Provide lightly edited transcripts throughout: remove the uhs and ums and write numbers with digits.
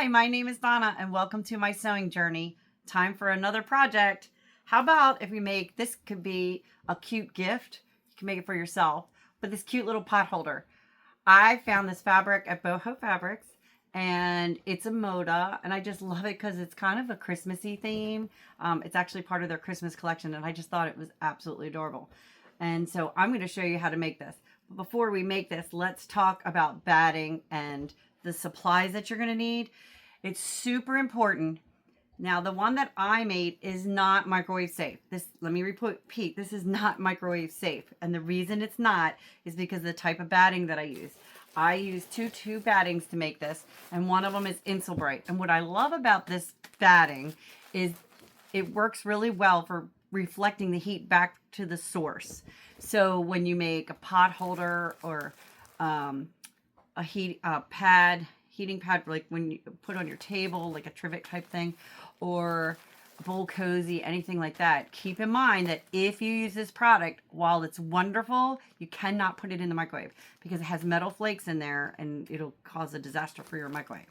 Hi, my name is Donna and welcome to my sewing journey. Time for another project. How about if we make, this could be a cute gift. You can make it for yourself, but this cute little pot holder. I found this fabric at Boho Fabrics and it's a moda and I just love it because it's kind of a Christmassy theme. It's actually part of their Christmas collection and I just thought it was absolutely adorable. And so I'm going to show you how to make this. But before we make this, let's talk about batting and the supplies that you're going to need. It's super important. Now, the one that I made is not microwave safe. Let me repeat, this is not microwave safe. And the reason it's not is because of the type of batting that I use. I use two battings to make this, and one of them is Insulbright. And what I love about this batting is it works really well for reflecting the heat back to the source. So when you make a pot holder or a heating pad, like when you put on your table, like a trivet type thing, or a bowl cozy, anything like that, keep in mind that if you use this product, while it's wonderful, you cannot put it in the microwave because it has metal flakes in there and it'll cause a disaster for your microwave.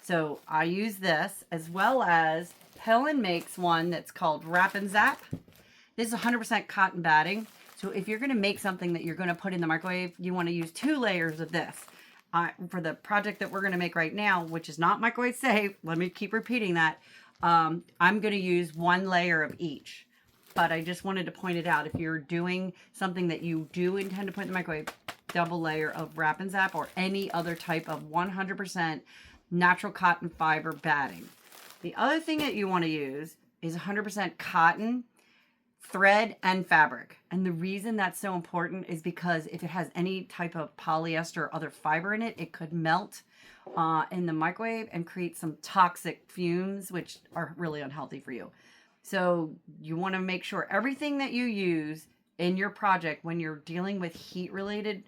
So I use this, as well as Helen makes one that's called Wrap and Zap. This is 100% cotton batting. So if you're going to make something that you're going to put in the microwave, you want to use 2 layers of this. For the project that we're going to make right now, which is not microwave safe, let me keep repeating that, I'm going to use 1 layer of each. But I just wanted to point it out. If you're doing something that you do intend to put in the microwave, double layer of Wrap and Zap or any other type of 100% natural cotton fiber batting. The other thing that you want to use is 100% cotton, thread, and fabric. And the reason that's so important is because if it has any type of polyester or other fiber in it, it could melt in the microwave and create some toxic fumes, which are really unhealthy for you. So you want to make sure everything that you use in your project when you're dealing with heat related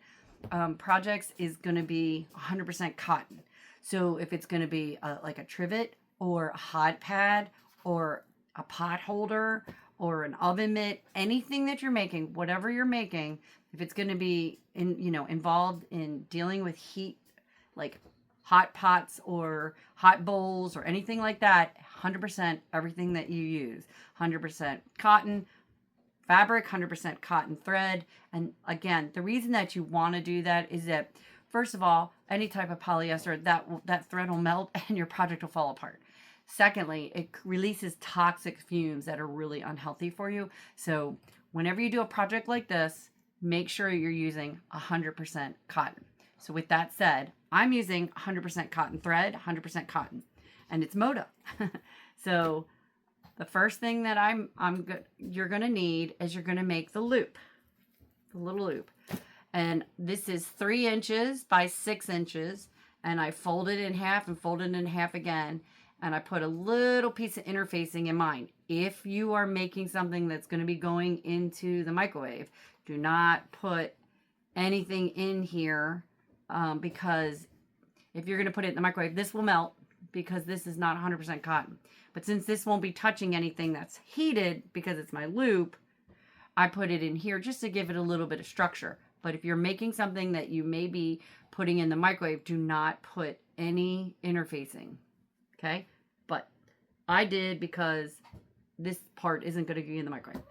projects is going to be 100% cotton. So if it's going to be like a trivet or a hot pad or a pot holder or an oven mitt, anything that you're making, whatever you're making, if it's going to be involved in dealing with heat, like hot pots or hot bowls or anything like that, 100% everything that you use, 100% cotton fabric, 100% cotton thread. And again, the reason that you want to do that is that, first of all, any type of polyester, that thread will melt and your project will fall apart. Secondly, it releases toxic fumes that are really unhealthy for you. So whenever you do a project like this, make sure you're using 100% cotton. So with that said, I'm using 100% cotton thread, 100% cotton, and it's Moda. So the first thing that you're going to need is you're going to make the loop, the little loop. And this is 3 inches by 6 inches. And I fold it in half and fold it in half again. And I put a little piece of interfacing in mine. If you are making something that's going to be going into the microwave, do not put anything in here because if you're going to put it in the microwave, this will melt because this is not 100% cotton. But since this won't be touching anything that's heated because it's my loop, I put it in here just to give it a little bit of structure. But if you're making something that you may be putting in the microwave, do not put any interfacing. Okay, but I did because this part isn't going to be in the microwave.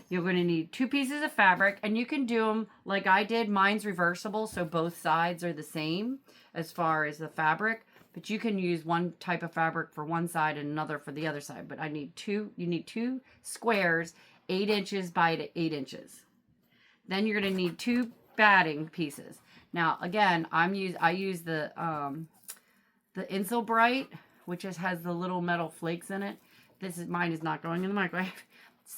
You're going to need 2 pieces of fabric, and you can do them like I did. Mine's reversible, so both sides are the same as far as the fabric, but you can use one type of fabric for one side and another for the other side. But you need 2 squares, 8 inches by 8 inches. Then you're going to need 2 batting pieces. Now, again, I use the Insulbright, which has the little metal flakes in it. Mine is not going in the microwave.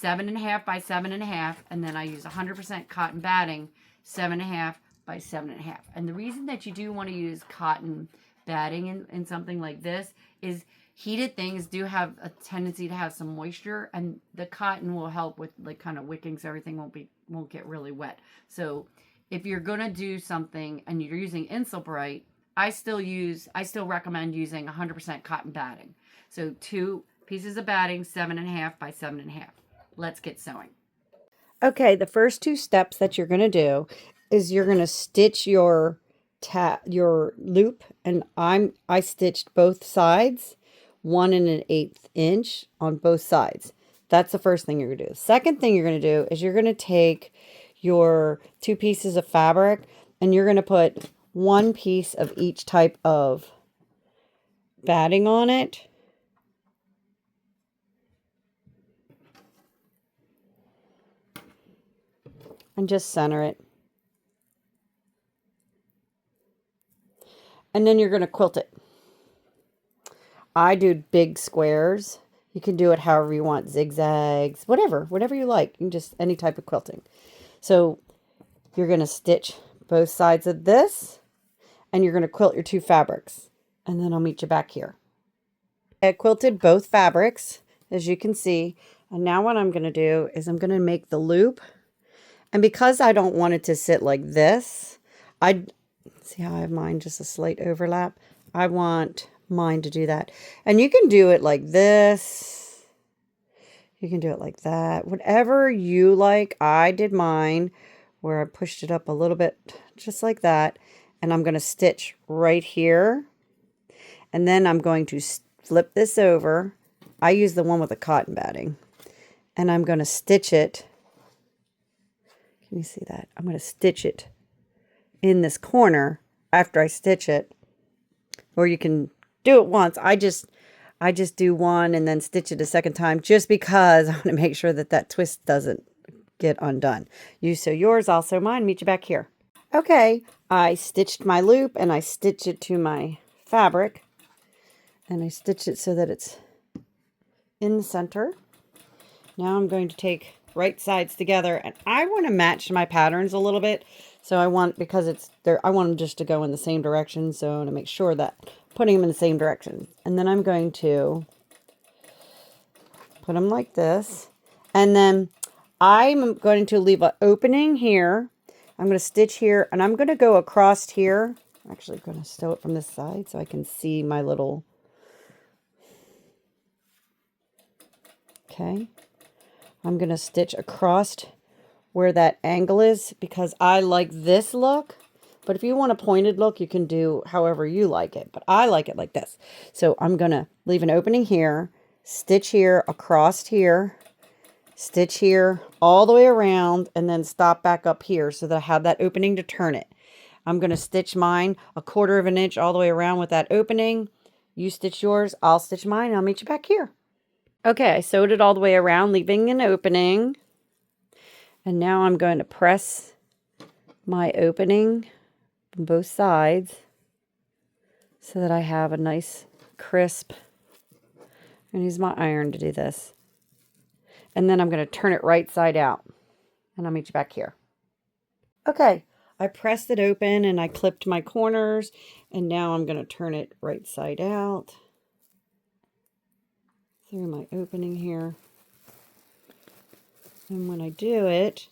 7.5 by 7.5, and then I use 100% cotton batting, 7.5 by 7.5. And the reason that you do want to use cotton batting in something like this is heated things do have a tendency to have some moisture, and the cotton will help with like kind of wicking, so everything won't get really wet. So if you're gonna do something and you're using Insulbright, I still recommend using 100% cotton batting. So 2 pieces of batting, 7.5 by 7.5. Let's get sewing. Okay, the first 2 steps that you're going to do is you're going to stitch your loop, and I stitched both sides 1 1/8 inch on both sides. That's the first thing you're going to do. The second thing you're going to do is you're going to take your 2 pieces of fabric and you're going to put 1 piece of each type of batting on it. And just center it. And then you're going to quilt it. I do big squares. You can do it however you want, zigzags, whatever you like. You can just any type of quilting. So you're going to stitch both sides of this, and you're going to quilt your 2 fabrics, and then I'll meet you back here. I quilted both fabrics, as you can see, and now what I'm going to do is I'm going to make the loop, and because I don't want it to sit like this, see how I have mine just a slight overlap? I want mine to do that. And you can do it like this. You can do it like that. Whatever you like. I did mine where I pushed it up a little bit just like that. And I'm going to stitch right here. And then I'm going to flip this over. I use the one with the cotton batting. And I'm going to stitch it. Can you see that? I'm going to stitch it in this corner after I stitch it. Or you can do it once. I just do one and then stitch it a second time just because I want to make sure that that twist doesn't get undone. You sew yours, I'll sew mine. Meet you back here. Okay, I stitched my loop and I stitched it to my fabric. And I stitched it so that it's in the center. Now I'm going to take right sides together, and I want to match my patterns a little bit. So I want, because it's there, I want them just to go in the same direction. So I want to make sure that putting them in the same direction. And then I'm going to put them like this. And then I'm going to leave an opening here. I'm going to stitch here, and I'm going to go across here. I'm actually going to sew it from this side so I can see my little, okay. I'm going to stitch across where that angle is because I like this look. But if you want a pointed look, you can do however you like it. But I like it like this. So I'm going to leave an opening here, stitch here, across here, stitch here, all the way around, and then stop back up here so that I have that opening to turn it. I'm going to stitch mine 1/4 of an inch all the way around with that opening. You stitch yours, I'll stitch mine, and I'll meet you back here. Okay, I sewed it all the way around, leaving an opening. And now I'm going to press my opening on both sides so that I have a nice crisp. I'm going to use my iron to do this. And then I'm going to turn it right side out. And I'll meet you back here. Okay, I pressed it open and I clipped my corners. And now I'm going to turn it right side out through my opening here. And when I do it,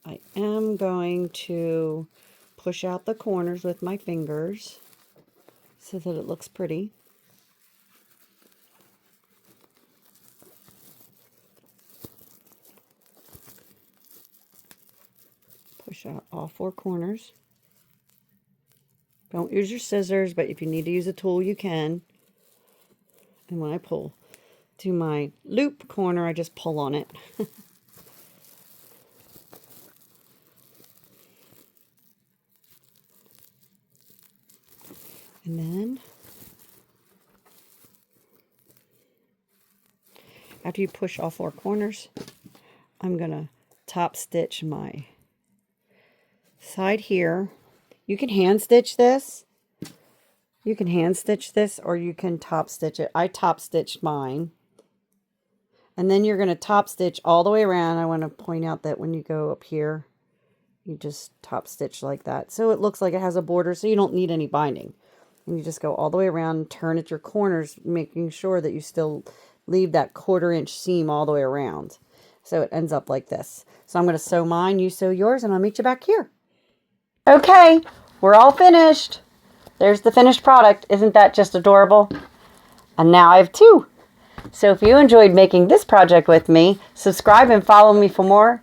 I am going to push out the corners with my fingers so that it looks pretty. Push out all 4 corners. Don't use your scissors, but if you need to use a tool, you can. And when I pull to my loop corner, I just pull on it. And then after you push all 4 corners, I'm going to top stitch my side here. You can hand stitch this. You can hand stitch this or you can top stitch it. I top stitched mine. And then you're going to top stitch all the way around. I want to point out that when you go up here, you just top stitch like that. So it looks like it has a border, so you don't need any binding. And you just go all the way around and turn at your corners, making sure that you still leave that 1/4 inch seam all the way around. So it ends up like this. So I'm going to sew mine, you sew yours, and I'll meet you back here. Okay, we're all finished. There's the finished product. Isn't that just adorable? And now I have 2. So if you enjoyed making this project with me, subscribe and follow me for more,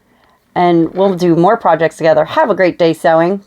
and we'll do more projects together. Have a great day sewing.